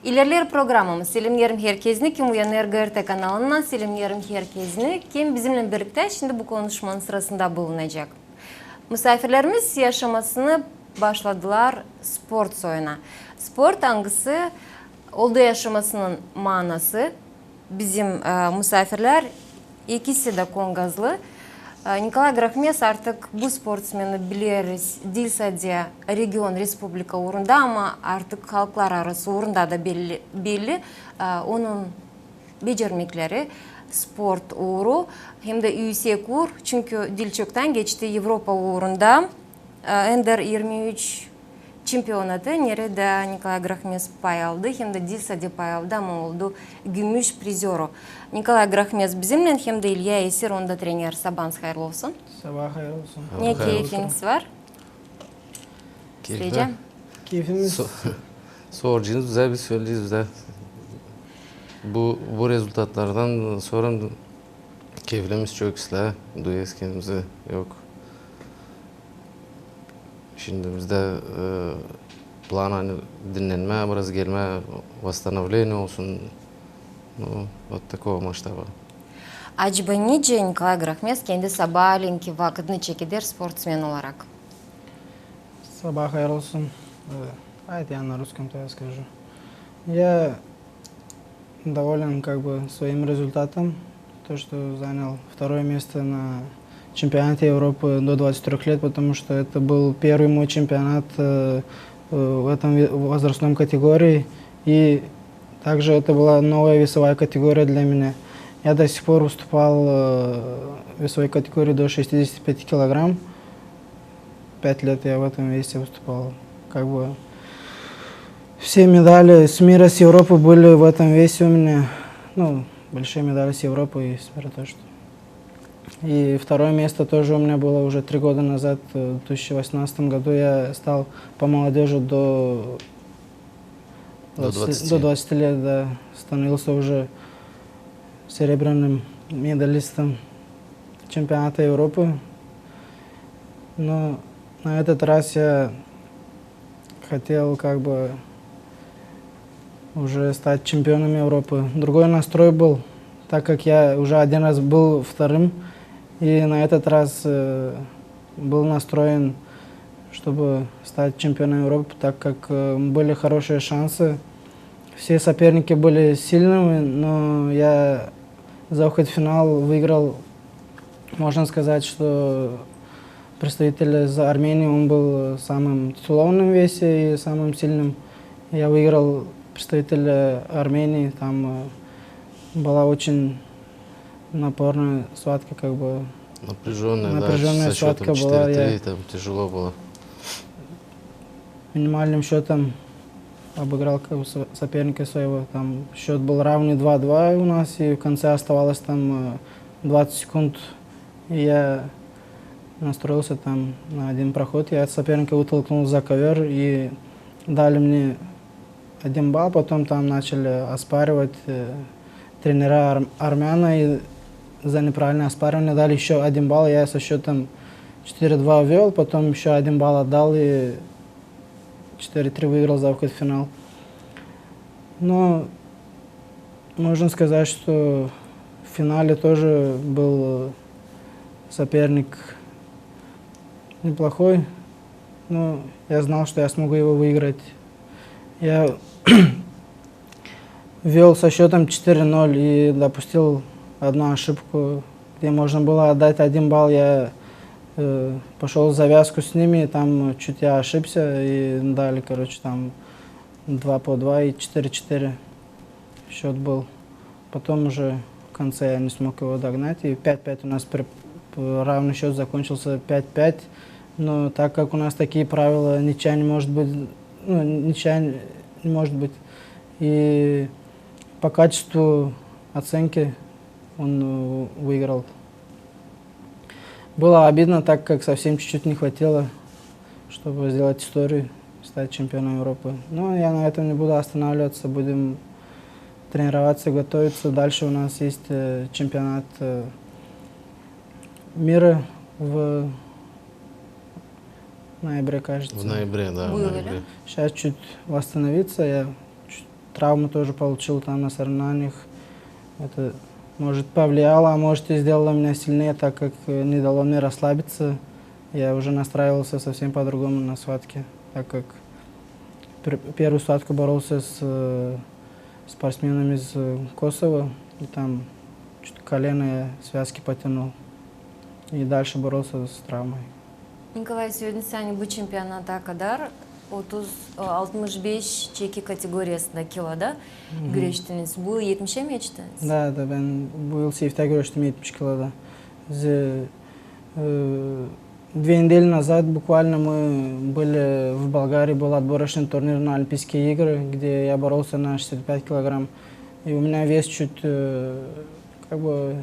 İlerler programımız Selimlerim Herkesini kim uyanır GRT kanalından Selimlerim Herkesini kim bizimle birlikte şimdi bu konuşmanın sırasında bulunacak. Misafirlerimiz yaşamasını başladılar spor soyuna. Spor hangisi oldu yaşamasının manası bizim misafirler ikisi de Kongazlı. Nikolay Grakhmes artık bu sportsmeni biliriz. Değil sadece region, respublika uğrunda ama artık halklar arası uğrunda da belli. Onun becermekleri sport uğru hem de yüksek uğur. Çünkü dil çoktan geçti Avrupa uğrunda. Ender 23 çempiyonatı nerede Nikolay Grakhmes pay aldı hem de dil sadece pay aldı ama oldu gümüş prizörü. Nikolay Grakhmes bizimle hem de İlya Eser onda trener. Sabahınız hayırlı olsun. Sabah hayırlı olsun. Ne keyfiniz var? Söyleyeceğim. Keyfimiz... Soracağınız güzel bir söyleyeceğiz de. Bu rezultatlardan sonra keyfimiz çok güzel. Duyuyoruz kendimizi yok. Şimdi bizde plan hani dinlenme, biraz gelme, восстановление olsun. Вот такого масштаба. Acaba nice Nikolay Grakhmes kendi sabahleyin vakitini çekilir sportsmen olarak? Sabah hayırlı olsun. Давайте я на русском-то я скажу. Я доволен как бы своим результатом. То, что занял второе место на чемпионате Европы до 23 лет, потому что это был первый мой чемпионат в этом возрастном категории. И также это была новая весовая категория для меня. Я до сих пор выступал в весовой категории до 65 килограмм. 5 лет я в этом весе выступал. Как бы все медали с мира, с Европы были в этом весе у меня. Ну, большие медали с Европы и с мира тоже. И второе место тоже у меня было уже 3 года назад, в 2018 году. Я стал по молодежи до 20 лет, да, становился уже серебряным медалистом чемпионата Европы. Но на этот раз я хотел как бы уже стать чемпионом Европы. Другой настрой был, так как я уже один раз был вторым. И на этот раз был настроен, чтобы стать чемпионом Европы, так как были хорошие шансы. Все соперники были сильными, но я за выход в финал выиграл, можно сказать, что представитель из Армении, он был самым тяжелым в весе и самым сильным. Я выиграл представителя Армении, там была очень напорная схватка, как бы. Напряженная да, схватка была. Там тяжело было. Минимальным счетом обыграл как бы соперника своего. Там счет был равный 2-2 у нас, и в конце оставалось там 20 секунд. И я настроился там на один проход. Я от соперника вытолкнул за ковер, и дали мне 1 балл. Потом там начали оспаривать тренера армяна, и за неправильное оспаривание дали еще 1 балл. Я со счетом 4-2 вел, потом еще 1 балл отдал и 4-3 выиграл за выход в финал. Но можно сказать, что в финале тоже был соперник неплохой, но я знал, что я смогу его выиграть. Я вел со счетом 4-0 и допустил одну ошибку, где можно было отдать 1 балл. Я пошел в завязку с ними, там чуть я ошибся и дали, короче, там 2 по 2 и 4-4 счет был. Потом уже в конце я не смог его догнать, и 5-5 у нас равный счет закончился 5-5. Но так как у нас такие правила, ничья не может быть, ну, ничья не может быть. И по качеству оценки он выиграл. Было обидно, так как совсем чуть-чуть не хватило, чтобы сделать историю, стать чемпионом Европы. Но я на этом не буду останавливаться, будем тренироваться, готовиться. Дальше у нас есть чемпионат мира в ноябре, кажется. В ноябре, да. В ноябре. Сейчас чуть восстановиться, я травму тоже получил там на соревнованиях. Это, может, повлияло, а может, и сделало меня сильнее, так как не дало мне расслабиться. Я уже настраивался совсем по-другому на схватке, так как первую схватку боролся с спортсменами из Косово, и там чуть колено я связки потянул. И дальше боролся с травмой. Николай, сегодня сәні бұл чемпионатта кадар 65 чеки категориясында килода güreştiniz. Bu 70'e mi geçtiniz? Да, ben bu yıl safe'de görüştüm 70 kiloda. Две недели назад буквально мы были в Болгарии, был отборочный турнир на Олимпийские игры, где я боролся на 65 килограмм. И у меня вес чуть, как бы,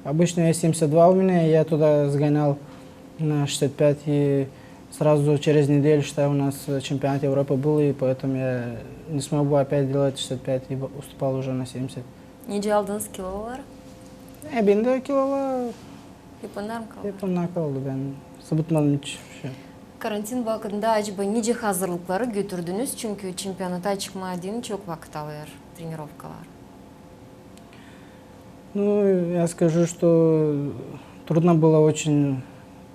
обычно вес 72 у меня, и я туда сгонял на 65, и сразу через неделю, считаю, у нас чемпионат Европы был, и поэтому я не смог бы опять делать 65 и уступал уже на 70. Nece aldınız kiloları? Ben de kilolar Yapınlar mı kaldı? yapımdan kaldı, ben sıvıtmadım hiç şey. Karantin vakitinde acaba nice hazırlıkları götürdünüz? Çünkü çempionata çıkmaya değil çok vakit alıyor тренировкалар. Ну, я скажу, что трудно было очень,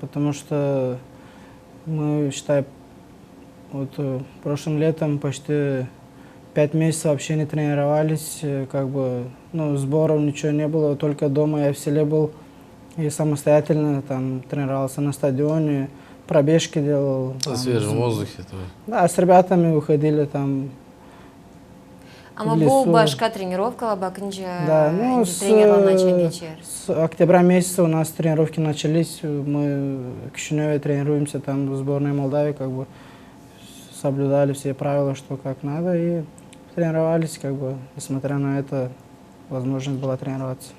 потому что мы, считай, вот прошлым летом почти 5 месяцев вообще не тренировались, как бы, ну, сборов ничего не было, только дома я в селе был и самостоятельно там тренировался на стадионе, пробежки делал. На свежем воздухе. Да, с ребятами выходили там. Ama в bu лесу. başka тренировкалар bakınca Да, ну, тренерler начали geçer. с октября месяца у нас тренировки начались. Мы в Кишиневе тренируемся там в сборной Молдавии, как бы соблюдали все правила, что как надо, и тренировались, как бы, несмотря на это, возможность была тренироваться.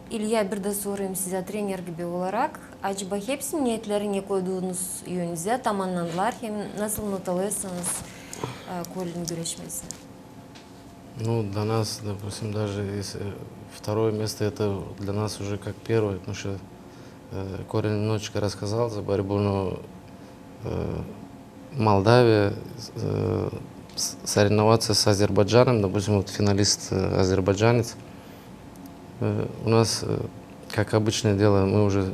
İlya, bir de sorayım size trener gibi olarak. Acaba hepsi niyetlerini koyduğunuz yönünüze tamamladılar. Hem nasıl not alıyorsunuz Колин güreşmesine? Ну, для нас, допустим, даже если второе место, это для нас уже как первое, потому что Корин немножечко рассказал за борьбу, но Молдавия соревноваться с Азербайджаном, допустим, вот финалист азербайджанец, у нас, как обычное дело, мы уже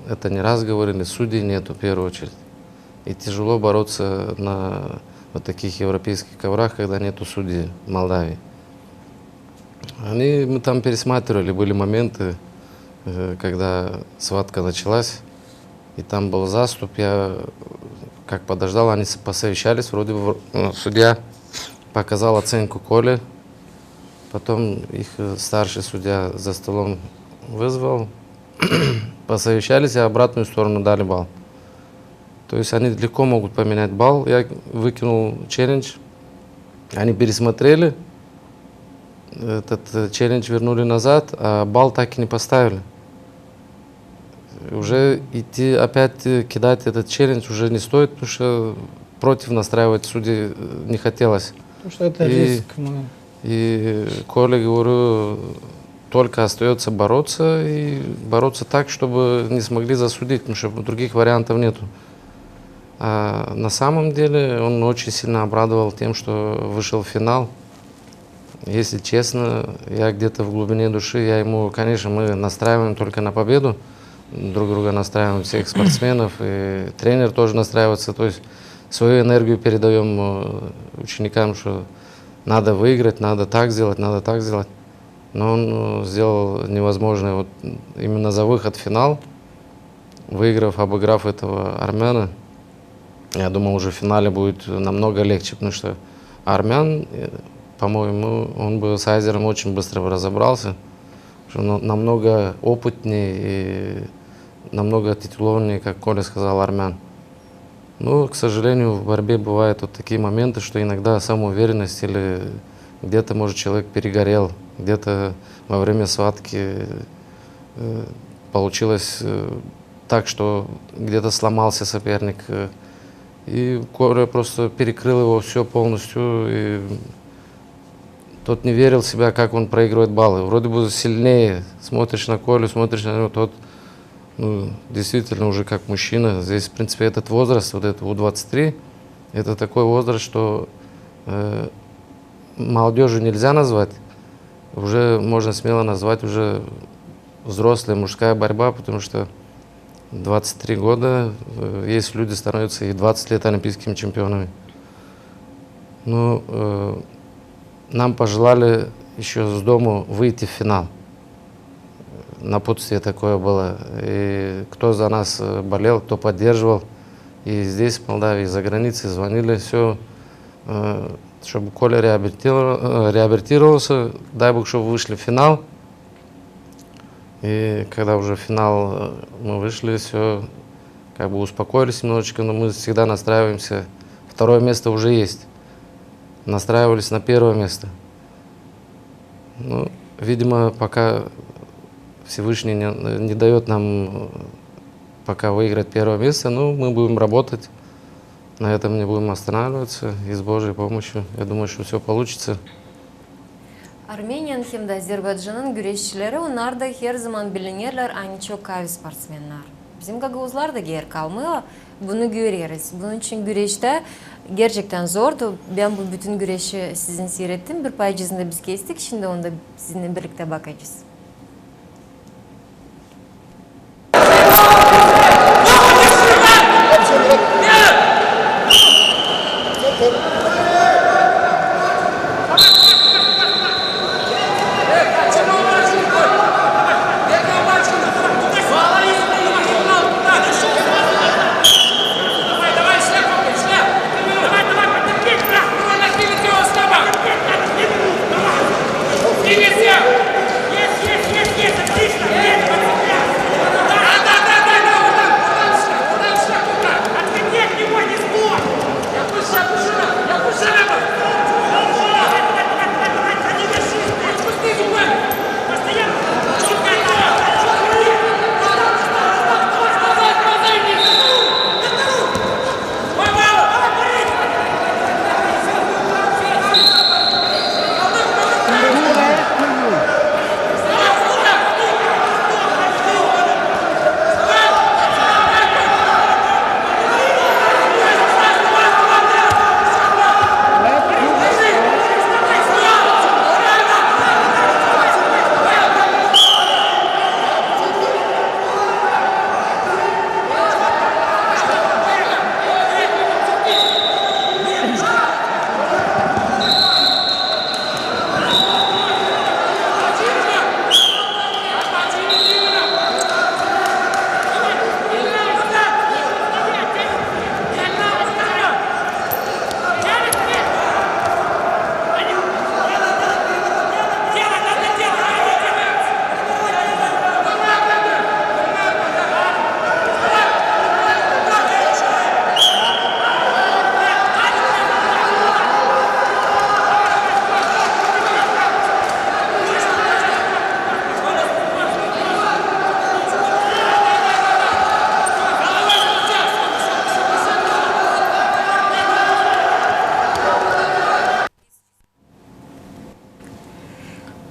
это не раз говорили, судей нету в первую очередь. И тяжело бороться на вот таких европейских коврах, когда нету судей в Молдавии. Мы там пересматривали, были моменты, когда схватка началась, и там был заступ, я как подождал, они посовещались, вроде бы судья показал оценку Коле, потом их старший судья за столом вызвал, посовещались и обратную сторону дали балл. То есть они легко могут поменять балл. Я выкинул челлендж, они пересмотрели, этот челлендж вернули назад, а балл так и не поставили. Уже идти опять кидать этот челлендж уже не стоит, потому что против настраивать судей не хотелось. Потому что это риск. И Коле, говорю, только остается бороться и бороться так, чтобы не смогли засудить, потому что других вариантов нету. А на самом деле он очень сильно обрадовал тем, что вышел в финал. Если честно, я где-то в глубине души, я ему, конечно, мы настраиваем только на победу, друг друга настраиваем, всех спортсменов, и тренер тоже настраивается, то есть свою энергию передаем ученикам, что надо выиграть, надо так сделать, надо так сделать. Но он сделал невозможное вот именно за выход в финал, выиграв, обыграв этого армяна. Я думал, уже в финале будет намного легче, потому что армян, по-моему, он бы с Айзером очень быстро разобрался, что он намного опытнее и намного титулованнее, как Коля сказал, армян. Но, к сожалению, в борьбе бывают вот такие моменты, что иногда самоуверенность или где-то, может, человек перегорел, где-то во время схватки получилось так, что где-то сломался соперник. И Коля просто перекрыл его все полностью, и тот не верил в себя, как он проигрывает баллы. Вроде бы сильнее, смотришь на Колю, смотришь на него, тот действительно уже как мужчина. Здесь, в принципе, этот возраст, вот это U23, это такой возраст, что молодежью нельзя назвать. Уже можно смело назвать уже взрослая мужская борьба, потому что 23 года есть люди, становятся и 20 лет олимпийскими чемпионами. Ну, нам пожелали еще с дому выйти в финал. Напутствие такое было. И кто за нас болел, кто поддерживал. И здесь, в Молдавии, за границей звонили, все, чтобы Коля реабилитировался, дай бог, чтобы вышли в финал. И когда уже в финал мы вышли, все, как бы успокоились немножечко, но мы всегда настраиваемся. Второе место уже есть. Настраивались на первое место. Ну, видимо, пока Всевышний не дает нам пока выиграть первое место, но мы будем работать. На этом не будем останавливаться. И с Божьей помощью, я думаю, что все получится. Armeniyanın hem de Azerbaycan'ın güreşçileri, onlar da her zaman bilinirler, aynı çok kavi sportsmenler. Bizim Gagavuzlar da geri kalmıyor, bunu görüyoruz. Bunun için güreşte gerçekten zordu. Ben bu bütün güreşi sizin seyrettim. Bir paycısında biz kestik, şimdi onu da sizinle birlikte bakacağız.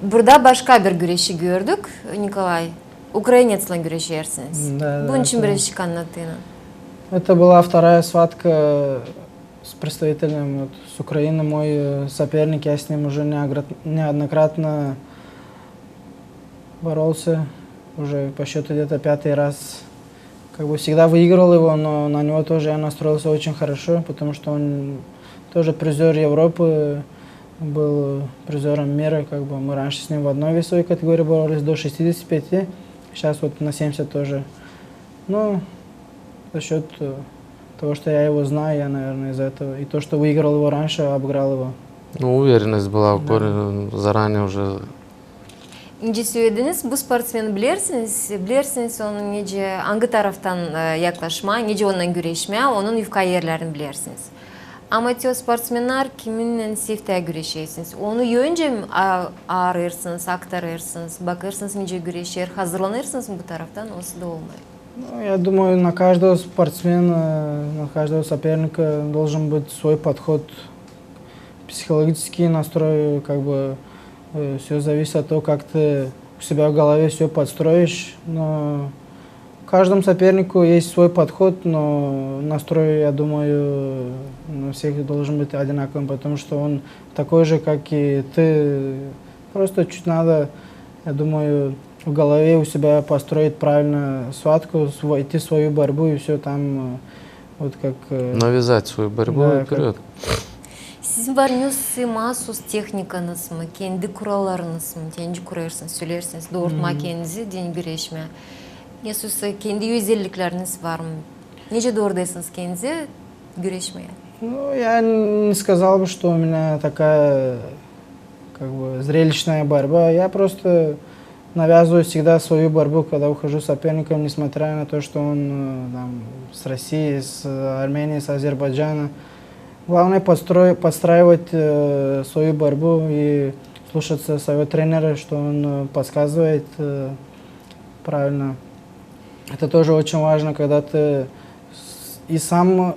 Burada başka bir güreşi gördük Nikolay. Украинецle güreşersiniz. Да, Bunun için это- birazcık anlatın. Это была вторая схватка с представителем вот, с Украины. Мой соперник, я с ним уже неоднократно боролся. Уже по счету где-то 5-й раз. Как бы всегда выигрывал его, но на него тоже я настроился очень хорошо, потому что он тоже призер Европы, был призером мира. Как бы мы раньше с ним в одной весовой категории боролись до 65, сейчас вот на 70 тоже. Ну, за счет того, что я его знаю, я, наверное, из-за этого. И то, что выиграл его раньше, обыграл его. Ну, уверенность была в Коле заранее уже. İnce söylediniz, bu sportsmeni bilirsiniz onun nece, hangi taraftan yaklaşma, nece ondan güreşme, onun yufka yerlerini bilirsiniz. Amatör sportsmenler kiminle sifte güreşirsiniz? Onu önce mi arıyorsunuz, aktarırsınız, bakırsınız nece güreşir, hazırlanırsınız bu taraftan, o da olmuyor. Ну, я думаю, на каждого спортсмена, на каждого соперника должен быть свой подход, психологический настрой, как бы все зависит от того, как ты у себя в голове все подстроишь. Но каждому сопернику есть свой подход, но настрой, я думаю, на всех должен быть одинаковым, потому что он такой же, как и ты. Просто чуть надо, я думаю, в голове у себя построить правильно схватку, идти в свою борьбу и все там, вот как... Навязать свою борьбу Да, вперед. Sizin barınız mahsus texnikanız mı, kendi kurallarınız mı, kendi kurarsınız, söylersiniz, doğurtma kendinizi, din güreşme. Yasusa kendi özellikleriniz var mı? Nece doğrudaysınız kendinizi güreşmeye? Ну, я не сказал бы, что у меня такая, как бы, зрелищная борьба. Я просто навязываю всегда свою борьбу, когда ухожу с соперником, несмотря на то, что он там, с России, с Армении, с Азербайджана. Главное подстраивать свою борьбу и слушаться своего тренера, что он подсказывает правильно. Это тоже очень важно, когда ты и сам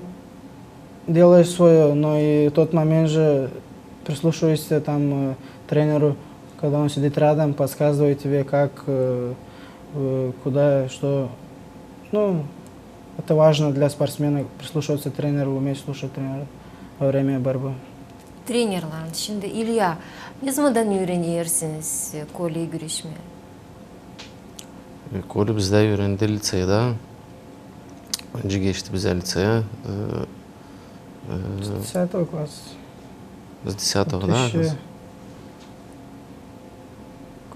делаешь свое, но и в тот момент же прислушиваешься там тренеру, когда он сидит рядом, подсказывает тебе, как, куда, что. Ну, это важно для спортсмена, прислушиваться к тренеру, уметь слушать тренера во время борьбы. Trainerler. Şimdi İlya, ne zamandan öğreniyorsunuz kolye güreşmeye? Коле бізде үйренді лицейда. Önce geçti bize liseye. 10 класс. С 10-го, да?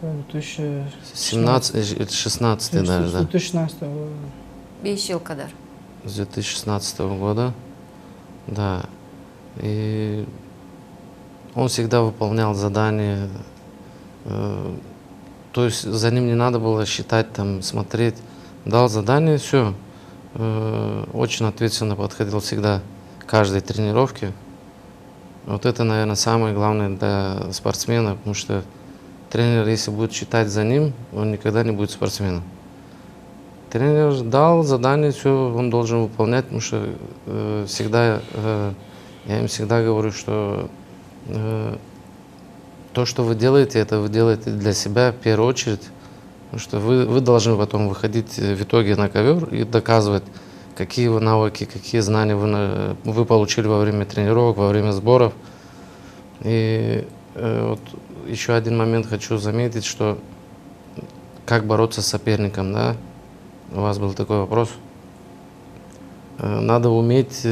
2016 16 даже, да. 2016 года. 5 yıl kadar. С 2016 года. Да. И он всегда выполнял задания. То есть за ним не надо было считать, там, смотреть. Дал задание, все. Очень ответственно подходил всегда к каждой тренировке. Вот это, наверное, самое главное для спортсмена, потому что тренер, если будет считать за ним, он никогда не будет спортсменом. Тренер дал задание, все, он должен выполнять, потому что всегда, я им всегда говорю, что то, что вы делаете, это вы делаете для себя в первую очередь, потому что вы должны потом выходить в итоге на ковер и доказывать, какие вы навыки, какие знания вы получили во время тренировок, во время сборов. И вот еще один момент хочу заметить, что как бороться с соперником, да? У вас был такой вопрос. Надо уметь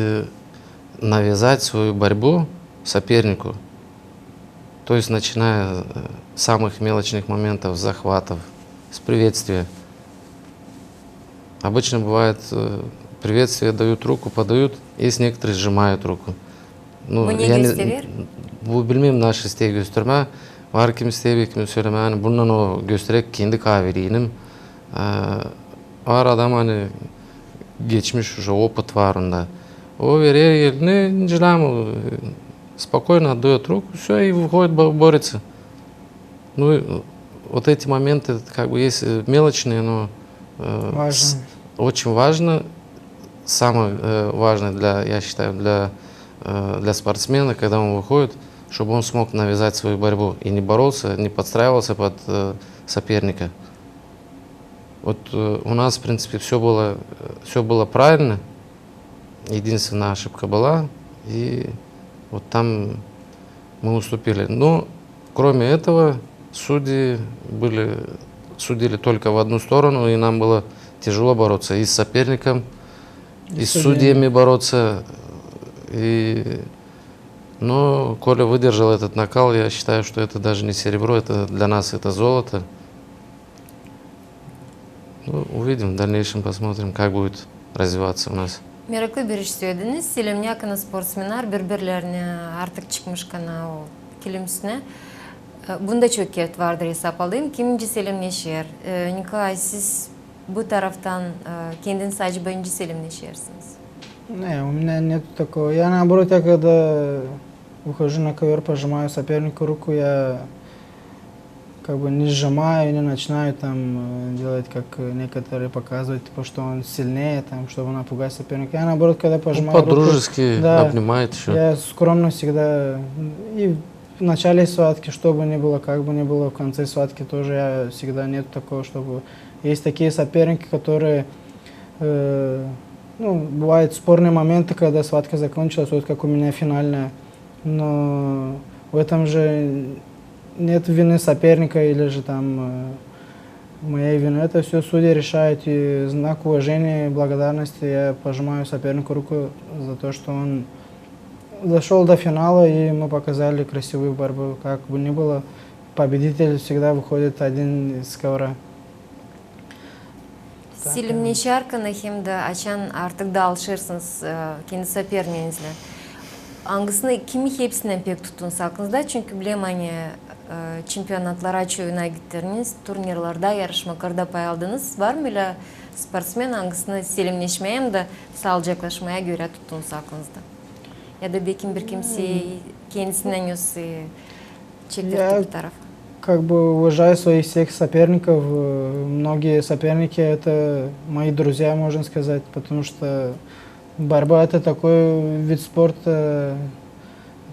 навязать свою борьбу сопернику. То есть начиная с самых мелочных моментов, захватов, с приветствия. Обычно бывает, приветствие дают руку, подают, есть некоторые сжимают руку. Bu ne gösterir? Bu bilmem naşı isteği gösterme. Var kim isteği kim söyleme. Yani bundan o göstererek kendi kahveliyim. Var adam hani geçmiş уже опыт var onda. O verir eline, желаем, спокойно отдает руку, все, и выходит, борется. Ну, вот эти моменты, как бы, есть мелочные, но очень важно, самое важное, я считаю, для спортсмена, когда он выходит, чтобы он смог навязать свою борьбу и не боролся, не подстраивался под соперника. Вот у нас, в принципе, все было правильно. Единственная ошибка была, и вот там мы уступили. Но кроме этого судьи судили только в одну сторону, и нам было тяжело бороться и с соперником, и с судьями бороться. Но Коля выдержал этот накал, я считаю, что это даже не серебро, это для нас это золото. Ну, увидим, в дальнейшем посмотрим, как будет развиваться у нас. Meraklı bir iş söylediniz. Selim yakını sportsmenler birbirlerine artık çıkmışkana o kilim üstüne. Bunda çok kert vardır hesap alayım. Kiminci Selim Neşer? Nikolay, siz bu taraftan kendiniz acaba Selim Neşersiniz? Не, у меня нет такого. Я наоборот, я когда ухожу на ковер, пожимаю сопернику руку, я как бы не сжимаю, не начинаю там делать, как некоторые показывают, типа, что он сильнее, там, чтобы напугать соперника. Я наоборот, когда пожимаю руку, по-дружески обнимает еще. Я скромно всегда, и в начале схватки, что бы ни было, как бы ни было, в конце схватки тоже я всегда нет такого, чтобы... Есть такие соперники, которые Ну, бывают спорные моменты, когда схватка закончилась, вот как у меня финальная. Но в этом же нет вины соперника или же там моей вины. Это все судьи решают, и знак уважения и благодарности я пожимаю сопернику руку за то, что он дошел до финала, и мы показали красивую борьбу. Как бы ни было, победитель всегда выходит один из ковра. Силимне шарканы хемді ачан артыгда алшырсыңыз кенді сопернигіңізле. Аңгысыны кими хепсінен пек тұтын сақыңызда, чүнкі білем ане чемпионатлар ачу юнагиттеріңіз, турнирларда, ярышмакарда пай алдыңыз. Бар мөлі спортсмен аңгысыны селімнешмейім да сал жаклашмая göre тұтын сақыңызда? Ya da бекім бір кемсе kendisinden yoсы чектерді bir taraf? Как бы уважаю своих всех соперников. Многие соперники это мои друзья, можно сказать, потому что борьба это такой вид спорта,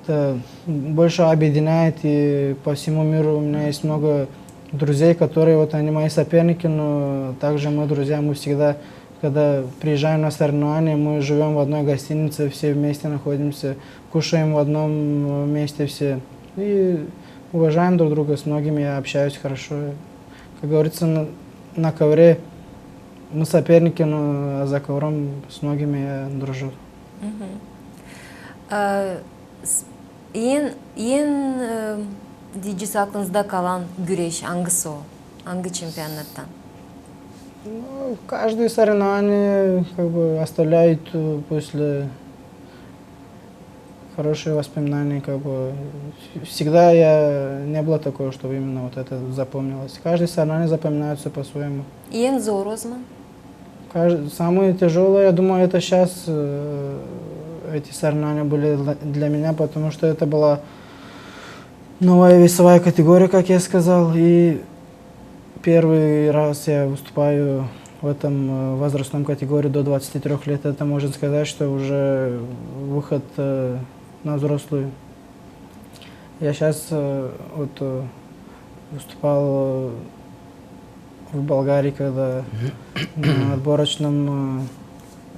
это больше объединяет, и по всему миру у меня есть много друзей, которые вот они мои соперники, но также мы друзья, мы всегда, когда приезжаем на соревнования, мы живем в одной гостинице, все вместе находимся, кушаем в одном месте все. И уважаем друг друга, с многими я общаюсь хорошо. Как говорится, на ковре мы соперники, но за ковром с многими я дружу. Ең дейджіс ақыңызда қалан күреш аңғысы о? Аңғы чемпионаттан? Ну, каждое соревнование как бы оставляет после хорошие воспоминания, как бы всегда не было такого, чтобы именно вот это запомнилось. Каждое соревнование запоминается по-своему. Ең зор озман? Самые тяжелые, я думаю, это сейчас эти соревнования были для меня, потому что это была новая весовая категория, как я сказал, и первый раз я выступаю в этом возрастном категории до 23 лет. Это можно сказать, что уже выход на взрослую. Я сейчас вот выступал в Болгарии, когда на отборочном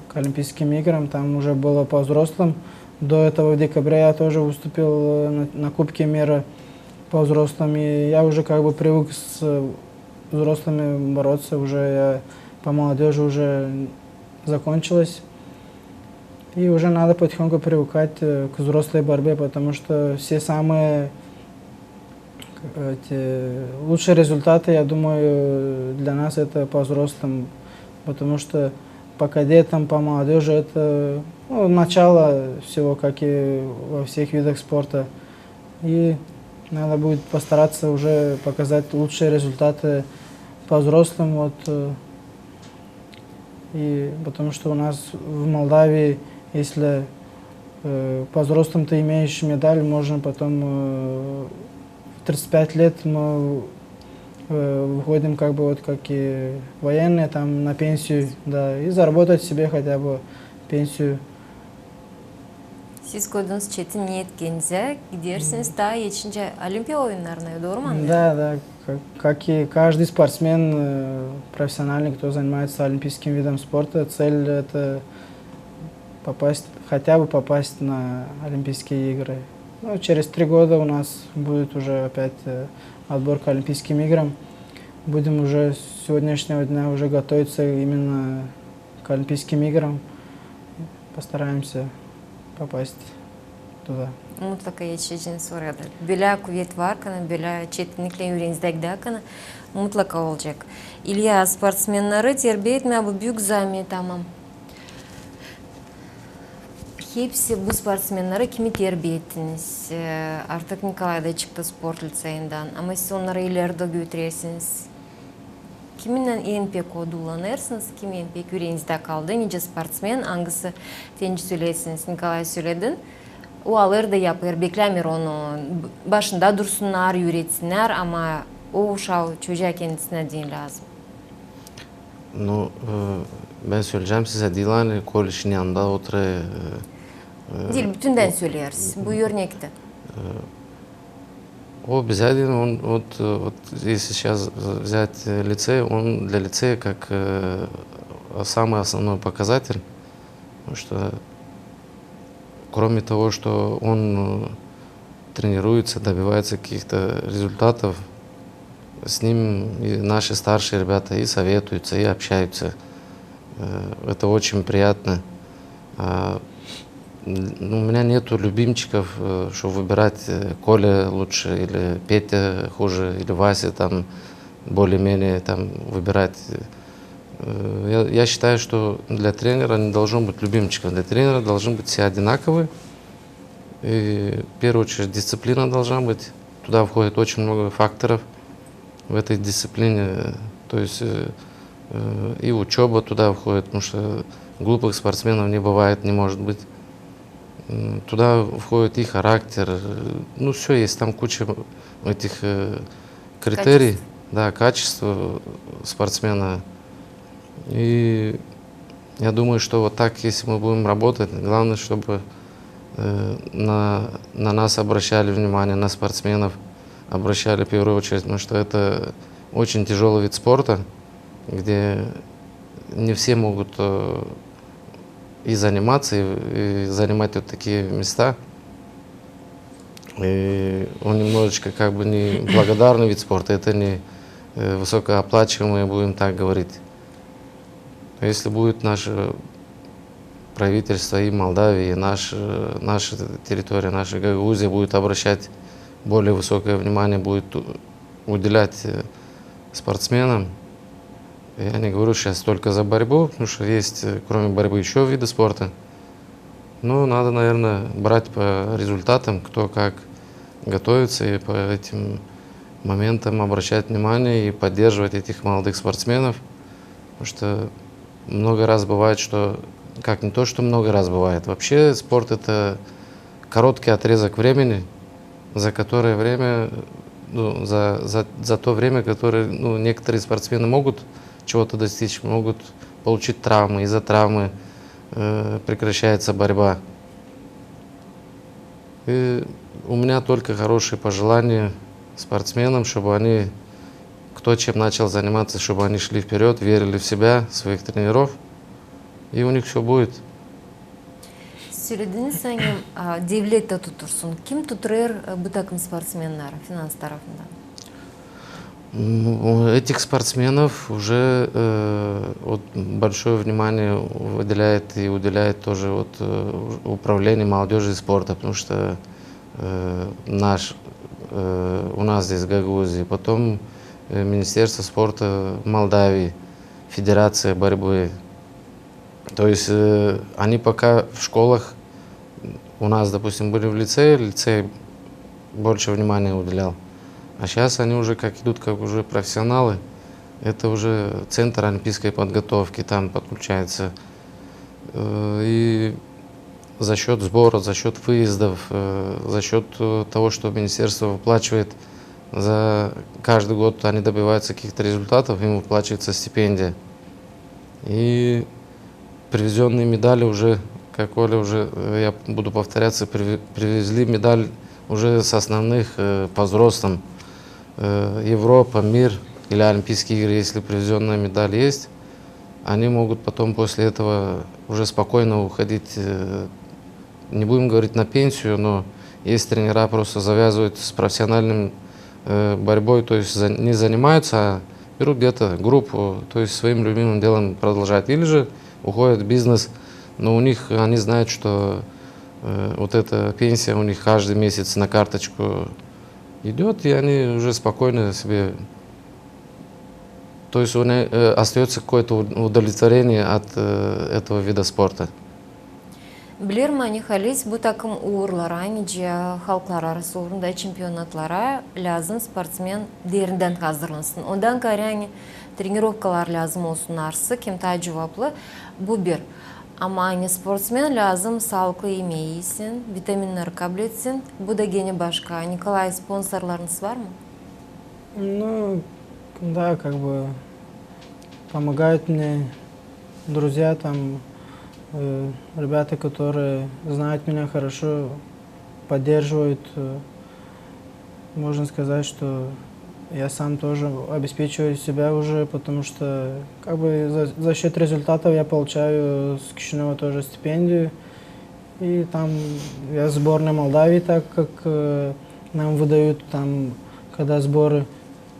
к Олимпийским играм, там уже было по взрослым. До этого в декабре я тоже выступил на Кубке мира по взрослым, и я уже как бы привык с взрослыми бороться, уже я по молодежи уже закончилось. И уже надо потихоньку привыкать к взрослой борьбе, потому что все самые лучшие результаты, я думаю, для нас это по взрослым, потому что по кадетам, по молодежи это начало всего, как и во всех видах спорта. И надо будет постараться уже показать лучшие результаты по взрослым. Вот. И потому что у нас в Молдавии, если по взрослым ты имеешь медаль, можно потом в 35 лет мы выходим как бы вот как и военные там на пенсию, да, и заработать себе хотя бы пенсию. Siz koydunuz çetin niyet kendinize gidersiniz daha yetişince Olimpiya oyunlarına doğru mu anlıyorum? Да, как и каждый спортсмен профессиональный, кто занимается олимпийским видом спорта, цель это попасть, хотя бы попасть на Олимпийские игры. Ну, через 3 года у нас будет уже опять отбор к Олимпийским играм. Будем уже с сегодняшнего дня уже готовиться именно к Олимпийским играм. Постараемся попасть туда. Mutlaka yetişeceğiniz orada. Böyle kuvvet var kana, böyle çetinlikle yüreğinizdeki kana mutlaka olacak. İlya sportsmenleri terbiye etmeye bu büyük zahmet tamam. Hepsi bu sportsmenleri kimi terbiye ettiniz? Artık Nikolay da çıktı spor liseyinden ama siz onları ileride götürüyorsunuz. Kiminle en pek kullanırsınız, kimin en pek yüreğinizde kaldı? Nice sportsmen, hangisi tenci söylesiniz, Nikolay söyledin. O alır da yapar, beklemir onu. Başında dursunlar, üretsinler ama o uşağı çocuğa kendisine değil lazım. Ну, ben söyleyeceğim size Dilan Koliş'in yanında oturuyor. Değil, bütünden söylüyoruz. Bu örnekte. Обязательно, если сейчас взять лицей, он для лицея как самый основной показатель, потому что кроме того, что он тренируется, добивается каких-то результатов, с ним и наши старшие ребята и советуются, и общаются. Это очень приятно. У меня нету любимчиков, что выбирать Коля лучше, или Петя хуже, или Вася там более-менее там выбирать. Я считаю, что для тренера не должно быть любимчиков. Для тренера должны быть все одинаковые. И в первую очередь дисциплина должна быть. Туда входит очень много факторов в этой дисциплине. То есть и учеба туда входит, потому что глупых спортсменов не бывает, не может быть. Туда входит и характер. Ну, все есть, там куча этих критерий, да, качества спортсмена. И я думаю, что вот так, если мы будем работать, главное, чтобы на нас обращали внимание, на спортсменов обращали в первую очередь, потому что это очень тяжелый вид спорта, где не все могут и заниматься, и занимать вот такие места. И он немножечко как бы не благодарный вид спорта, это не высокооплачиваемый, будем так говорить. Если будет наше правительство и Молдавии, и наша территория, наша Гагаузия будет обращать более высокое внимание, будет уделять спортсменам. Я не говорю сейчас только за борьбу, потому что есть, кроме борьбы, еще виды спорта. Но надо, наверное, брать по результатам, кто как готовится, и по этим моментам обращать внимание и поддерживать этих молодых спортсменов. Потому что много раз бывает, что, как не то, что много раз бывает, вообще спорт — это короткий отрезок времени, за которое время, ну, за то время, которое, ну, некоторые спортсмены могут чего-то достичь, могут получить травмы, из-за травмы прекращается борьба. И у меня только хорошие пожелания спортсменам, чтобы они, кто чем начал заниматься, чтобы они шли вперед, верили в себя, в своих тренеров, и у них все будет. Сөйледіңіз сәңем, девлетті тұтырсын. Кім тұтырыр бұл такым спортсменлар, финанс тарапында? Этих спортсменов уже вот, большое внимание выделяет и уделяет тоже вот, управление молодежи и спорта, потому что у нас здесь в Гагаузии, потом Министерство спорта Молдавии, Федерация борьбы. То есть они пока в школах, у нас, допустим, были в лицей больше внимания уделял. А сейчас они уже как идут, как уже профессионалы. Это уже центр олимпийской подготовки, там подключается. И за счет сбора, за счет выездов, за счет того, что министерство выплачивает, за каждый год они добиваются каких-то результатов, им выплачивается стипендия. И привезенные медали уже, как Оля уже, я буду повторяться, привезли медаль уже с основных по взрослым. Европа, мир или Олимпийские игры, если привезенная медаль есть, они могут потом после этого уже спокойно уходить, не будем говорить на пенсию, но есть тренера, просто завязывают с профессиональным борьбой, то есть не занимаются, а берут где-то группу, то есть своим любимым делом продолжать. Или же уходят в бизнес, но у них, они знают, что вот эта пенсия у них каждый месяц на карточку идет, и они уже спокойно себе, то есть у них остается какое-то удовлетворение от этого вида спорта. Білер мәне халис бұл такым уырлара, неже халықлар арасы орында чемпионатлара лязым спортсмен дерінден қазырлансын. Ондан кәрәне тренировкалар лязым olsun арсы, кем тәжіваплы бұл бір. Ama aynı sportsmen lazım, sağlıklı yemeği yesin, vitaminleri kabul etsin. Bu da gene başka. Николай, спонсорларınız var mı? Ну, да, как бы помогают мне друзья, там, ребята, которые знают меня хорошо, поддерживают. Можно сказать, что я сам тоже обеспечиваю себя уже, потому что как бы за счет результатов я получаю с Кишинева тоже стипендию. И там я в сборной Молдавии, так как нам выдают там, когда сборы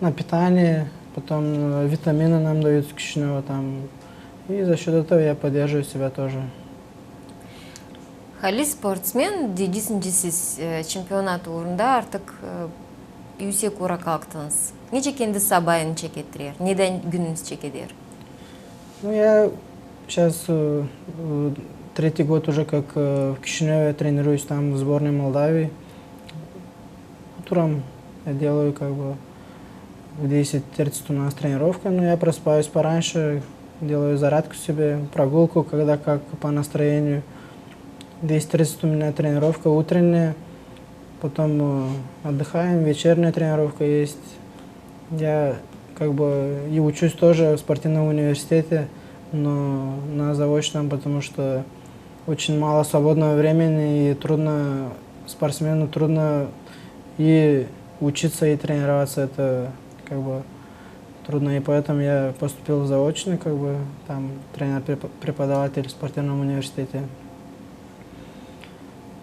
на питание, потом витамины нам дают с Кишинева там. И за счет этого я поддерживаю себя тоже. Хали спортсмен, дейдисінжесіз чемпионат орында артық yüksek ора kalktınız. Нече кенді сабайын чекеттірер? Неден gününüz чекедер? Ну, я сейчас третий год уже как в Кишиневе тренируюсь там в сборной Молдавии. Утром я делаю как бы в 10:30 у нас тренировка, но я просыпаюсь пораньше, делаю зарядку себе, прогулку, когда как по настроению. В 10:30 у меня тренировка утренняя, потом отдыхаем, вечерняя тренировка есть. Я как бы и учусь тоже в спортивном университете, но на заочном, потому что очень мало свободного времени и трудно спортсмену трудно и учиться, и тренироваться. Это как бы трудно, и поэтому я поступил в заочный, как бы там тренер-преподаватель в спортивном университете.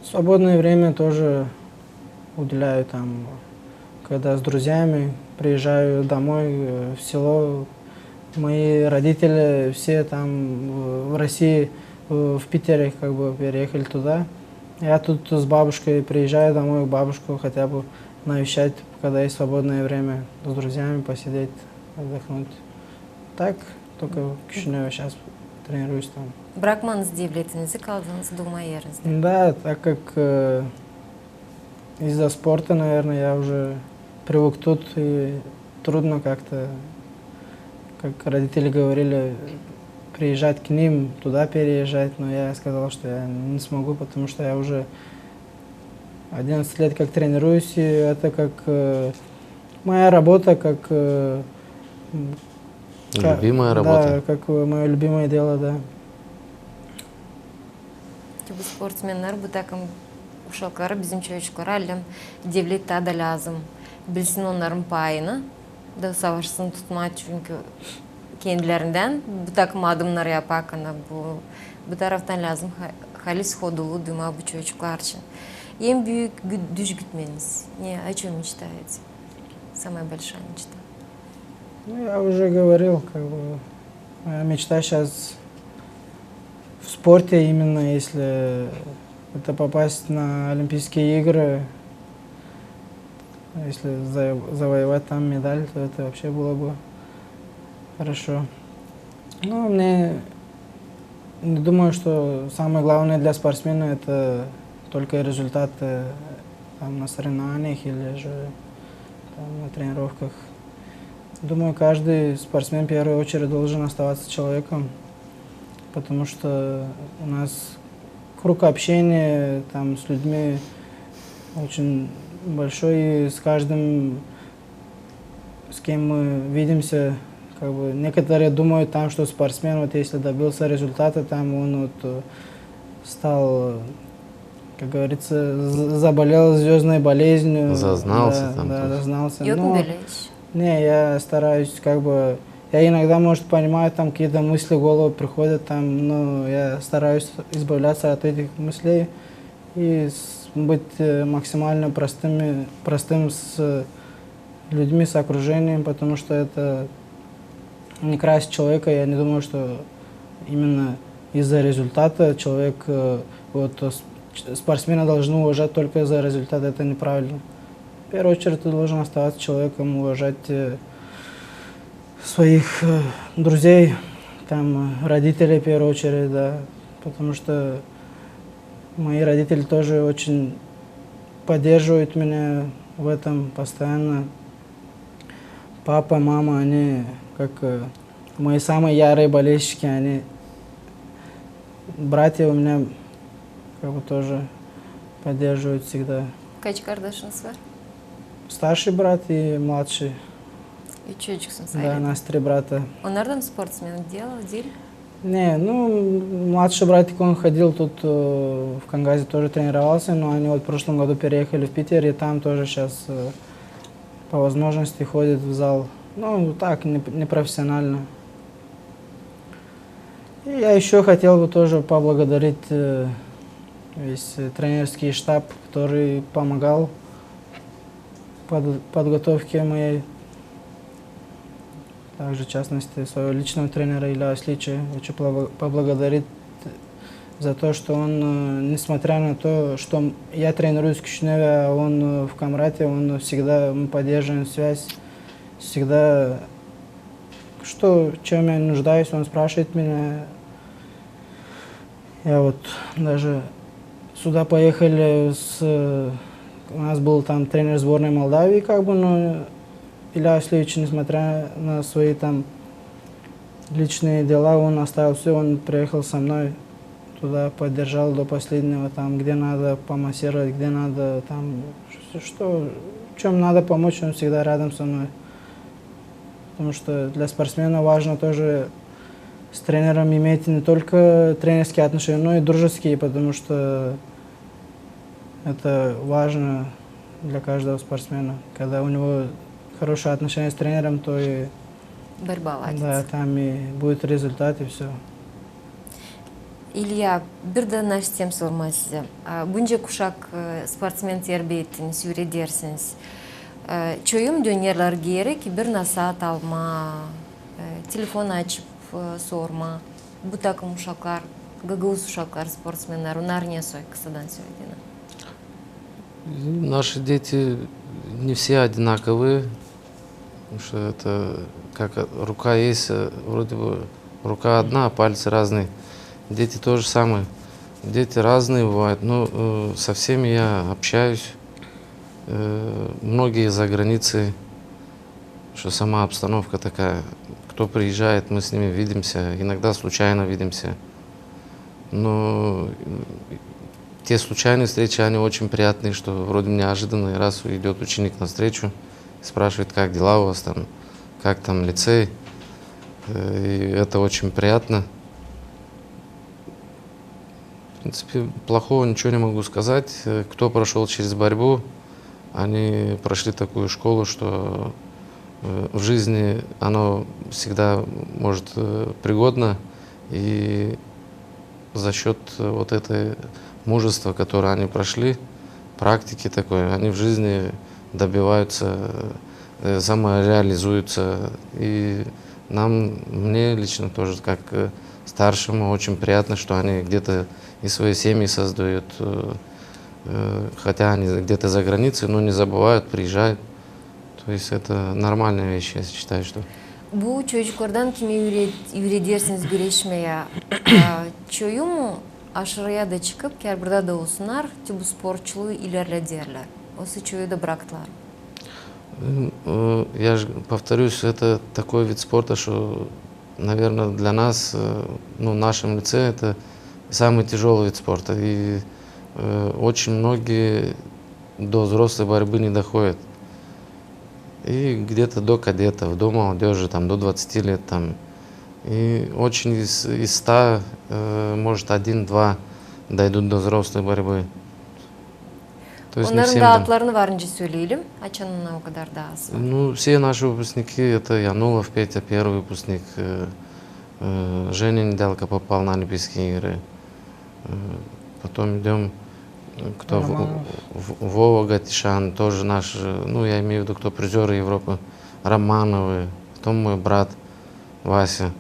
Свободное время тоже уделяю там, когда с друзьями приезжаю домой в село. Мои родители все там в России, в Питере как бы переехали туда. Я тут с бабушкой приезжаю домой к бабушку хотя бы навещать, когда есть свободное время, с друзьями посидеть, отдохнуть. Так, только в Кишиневе сейчас тренируюсь там. Bırakmanız devletinizi kaldınız Duma yerinizde. Да, так как из-за спорта, наверное, я уже привык тут, и трудно как-то, как родители говорили, приезжать к ним, туда переезжать, но я сказал, что я не смогу, потому что я уже 11 лет как тренируюсь, и это как моя работа, как... Любимая работа. Да, как мое любимое дело, да. Bu sportsmenler bu takım uşakları bizim çocuklara alem devlette de lazım. Bilsin onların payını da savaşsın tutma çünkü kendilerinden bu takım adımlar yaparken bu taraftan lazım. Halis hodulu duma bu çocuklar için. En büyük düş gütmeniz. Ne, о чем мечтаете? Самая большая мечта. Ну, я уже говорил, как бы, моя мечта сейчас в спорте, именно если это попасть на Олимпийские игры, если завоевать там медаль, то это вообще было бы хорошо. Ну, мне не думаю, что самое главное для спортсмена это только результаты там, на соревнованиях или же там, на тренировках. Думаю, каждый спортсмен в первую очередь должен оставаться человеком, потому что у нас круг общения там, с людьми очень большой, и с каждым, с кем мы видимся, как бы, некоторые думают, там, что спортсмен, вот, если добился результата, там, он вот, стал, как говорится, заболел звездной болезнью. Зазнался да, там. Да, зазнался. Yok mu Но- böyle iş? Не, я стараюсь, как бы, я иногда, может, понимаю, там какие-то мысли в голову приходят, там, но я стараюсь избавляться от этих мыслей и быть максимально простым с людьми, с окружением, потому что это не красит человека. Я не думаю, что именно из-за результата человек, вот, спортсмена должны уважать только из-за результата, это неправильно. В первую очередь ты должен оставаться человеком, уважать своих друзей, там, родителей в первую очередь, да, потому что мои родители тоже очень поддерживают меня в этом постоянно. Папа, мама, они как мои самые ярые болельщики, они, братья у меня как бы тоже поддерживают всегда. Kaç kardeşiniz var? Старший брат и младший. Üç çocuksunuz Да, ailede. нас 3 брата. Onlar da mı sportsmen değil? Не, ну, младший братик, он ходил тут в Кангазе, тоже тренировался, но они вот в прошлом году переехали в Питер, и там тоже сейчас по возможности ходит в зал. Ну, так, непрофессионально. И я еще хотел бы тоже поблагодарить весь тренерский штаб, который помогал подготовке моей. Также, в частности, своего личного тренера Илья Слича хочу поблагодарить за то, что он, несмотря на то, что я тренируюсь в Кишиневе, а он в Камрате, он всегда, мы поддерживаем связь, всегда, в чем я нуждаюсь, он спрашивает меня. Я вот даже сюда поехали, у нас был там тренер сборной Молдавии, как бы, но Илья Слича, несмотря на свои там личные дела, он оставил все, он приехал со мной туда, поддержал до последнего, там, где надо помассировать, где надо, там, в чем надо помочь, он всегда рядом со мной. Потому что для спортсмена важно тоже с тренером иметь не только тренерские отношения, но и дружеские, потому что это важно для каждого спортсмена. Когда у него хорошие отношения с тренером, то и борьба ладится. Да, там и будет результат, и все. Илья, bir de нәрсем sorma size. Bunca kuşak sportsmen terbiye ettiniz, öğretirsiniz. Çoğum dönerler gerek, bir nasihat alma, telefon açıp sorma. Bu takım uşaklar, gagavuz uşaklar, sportsmenler, onlar ne soy kısadan söylediğini? Наши дети не все одинаковые, потому что это как рука есть, вроде бы рука одна, а пальцы разные. Дети то же самое. Дети разные бывают, но со всеми я общаюсь. Многие за границей, что сама обстановка такая. Кто приезжает, мы с ними видимся, иногда случайно видимся. Но те случайные встречи, они очень приятные, что вроде неожиданно раз идет ученик навстречу, спрашивает, как дела у вас там, как там лицей. И это очень приятно. В принципе, плохого ничего не могу сказать. Кто прошел через борьбу, они прошли такую школу, что в жизни оно всегда может пригодно. И за счет вот этой мужества, которое они прошли, практики такой, они в жизни добиваются, самореализуются. И мне лично тоже, как старшему, очень приятно, что они где-то и свои семьи создают, хотя они где-то за границей, но не забывают, приезжают. То есть это нормальная вещь, я считаю, что. Bu çocuklardan kimi öğretirsiniz güreşmeye? Çoğum aşırıya da çıkıp, kerburda da olsunlar, bu sporçuluğu ilerlederler. Осы çoğu da bıraktılar. Я же повторюсь, это такой вид спорта, что, наверное, для нас, ну, в нашем лице, это самый тяжелый вид спорта. И очень многие до взрослой борьбы не доходят. И где-то до кадетов, до молодежи, там, до 20 лет. Там. И очень из 100, может, 1-2 дойдут до взрослой борьбы. То есть Onların da adlarını varınca söyleyelim. Açanına o kadar da az. Ну, все наши выпускники, это Янулов, Петя, первый выпускник, Женя Неделко попал на Олимпийские игры. Потом идем, кто Вова Гатишан, тоже наш, ну, я имею в виду, кто призеры Европы, Романовы, потом мой брат Вася,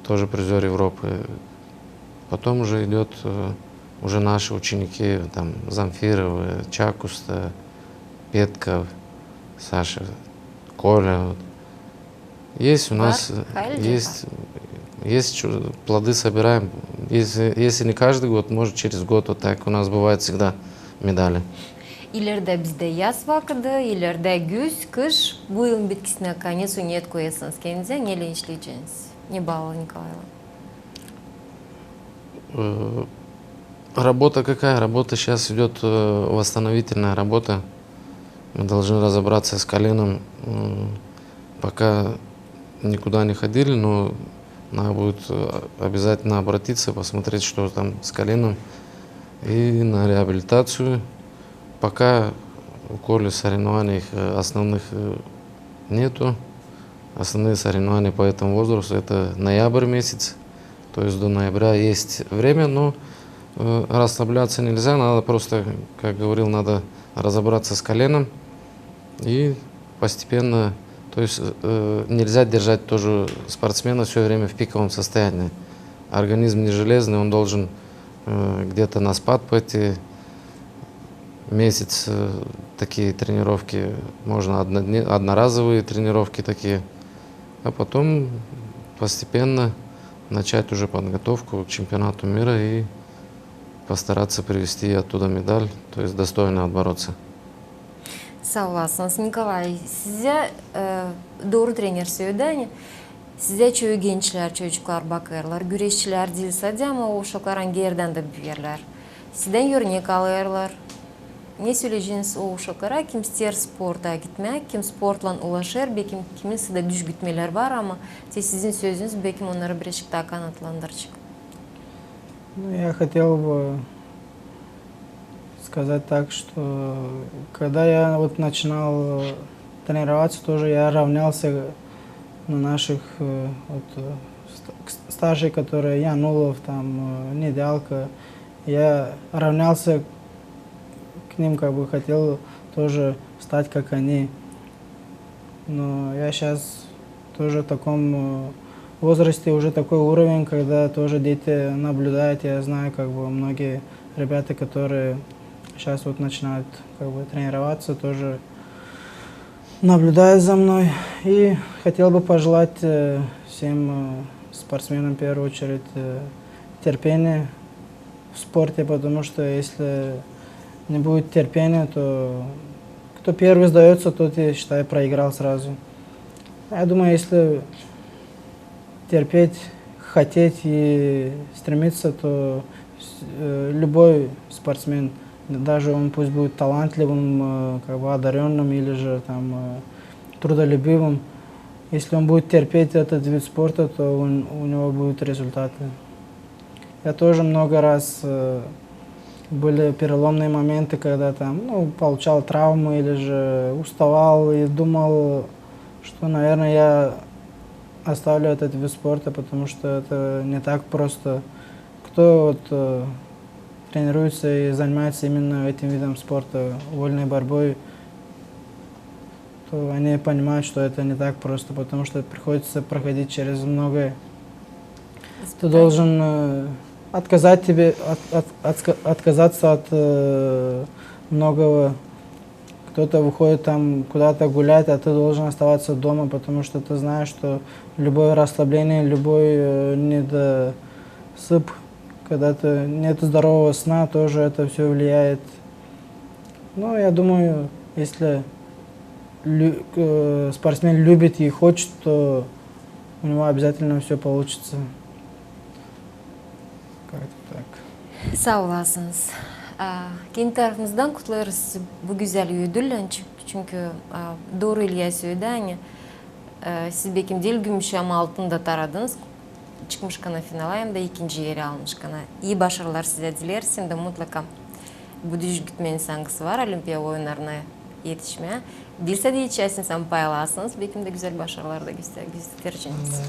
тоже призер Европы. Потом уже идет уже наши ученики, там, Замфировы, Чакуста, Петков, Саша, Коля. Вот. Есть у нас, есть плоды собираем. Если не каждый год, может через год, вот так у нас бывает всегда медали. İleride bizde yaz vakıdı, ileride güz, kış. Bu yılın bitkisine ne niyet koyasınız kendinize, neyle işleyeceğiniz? Ne bağlı Николаева? Работа какая? Работа сейчас идет восстановительная работа. Мы должны разобраться с коленом. Пока никуда не ходили, но надо будет обязательно обратиться, посмотреть, что там с коленом. И на реабилитацию. Пока в Корле соревнований основных нету. Основные соревнования по этому возрасту это ноябрь месяц. То есть до ноября есть время, но расслабляться нельзя. Надо просто, как говорил, надо разобраться с коленом и постепенно. То есть нельзя держать тоже спортсмена все время в пиковом состоянии. Организм не железный, он должен где-то на спад пойти. Месяц такие тренировки, можно одноразовые тренировки такие, а потом постепенно начать уже подготовку к чемпионату мира и постараться привезти оттуда медаль, то есть достойно отбороться. Sağ olasınız. Nikolay, size doğru trener söyledi. Size çoğu gençler, çocuklar bakarlar, güreşçiler değilse de ama o uşakların geriden de büyürler. Sizden örnek alırlar. Ne söyleyeceğiniz o uşaklara? Kim ister sporta gitmek, kim sportla ulaşır, belki kimin size düş gitmeler var ama sizin sözünüz belki onları birazcık daha kanatlandıracak. Ну, я хотел бы сказать так, что когда я вот начинал тренироваться, тоже я равнялся на наших старших, которые Янулов, там, Недялка. Я равнялся к ним, как бы хотел тоже стать как они. Но я сейчас тоже в таком возрасте, уже такой уровень, когда тоже дети наблюдают. Я знаю, как бы многие ребята, которые сейчас вот начинают как бы тренироваться, тоже наблюдают за мной. И хотел бы пожелать всем спортсменам в первую очередь терпения в спорте, потому что если не будет терпения, то кто первый сдается, тот, я считаю, проиграл сразу. Я думаю, если терпеть, хотеть и стремиться, то любой спортсмен, даже он пусть будет талантливым, как бы одаренным или же там трудолюбивым, если он будет терпеть этот вид спорта, то у него будут результаты. Я тоже много раз были переломные моменты, когда там, получал травмы или же уставал и думал, что, наверное, я оставлю этот вид спорта, потому что это не так просто. Кто вот тренируется и занимается именно этим видом спорта, вольной борьбой, то они понимают, что это не так просто, потому что приходится проходить через многое. Ты должен отказаться от многого. Кто-то выходит там куда-то гулять, а ты должен оставаться дома, потому что ты знаешь, что любое расслабление, любой недосып, когда нет здорового сна, тоже это все влияет. Но я думаю, если спортсмен любит и хочет, то у него обязательно все получится. Как-то так. Sağ olasınız. Kendi tarafımızdan kutlarız bu güzel ödül. Çünkü doğru İlya söyledi. Yani, siz belki değil gümüş ama altında taradınız. Çıkmış kana finala hem de ikinci yeri almış kana. İyi başarılar size dileriz. Şimdi mutlaka bu düş gitmenin sankısı var. Olimpiya oyunlarına yetişmeye. Bilse de hiç sen paylaşsınız. Belki de güzel başarılar da göstereceksiniz.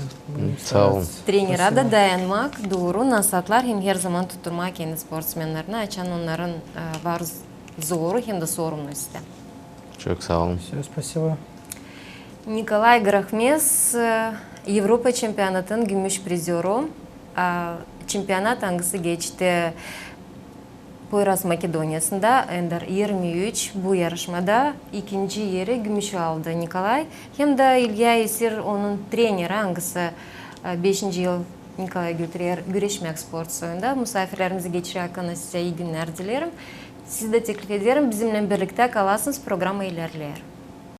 Sağ olun. Trenera da dayanmak, doğru nasatlar hem her zaman tutturmak kendi sportsmenlerine açan onların var zoru hem de sorumlu iste. Çok sağ olun. Все, спасибо. Nikolay Grahmes, Avrupa Çempiyonatının gümüş prizörü. Çempiyonat hangisi geçti? Poyraz Makedonya'sında Ender 23 bu yarışmada ikinci yeri gümüş aldı Nikolay. Hem de İlya Esir onun treneri hangisi 5. yıl Nikolay götürüyor güreşmek spor salonunda. Misafirlerimizi geçirirken size iyi günler dilerim. Siz de teklif ederim bizimle birlikte kalasınız programı ilerler.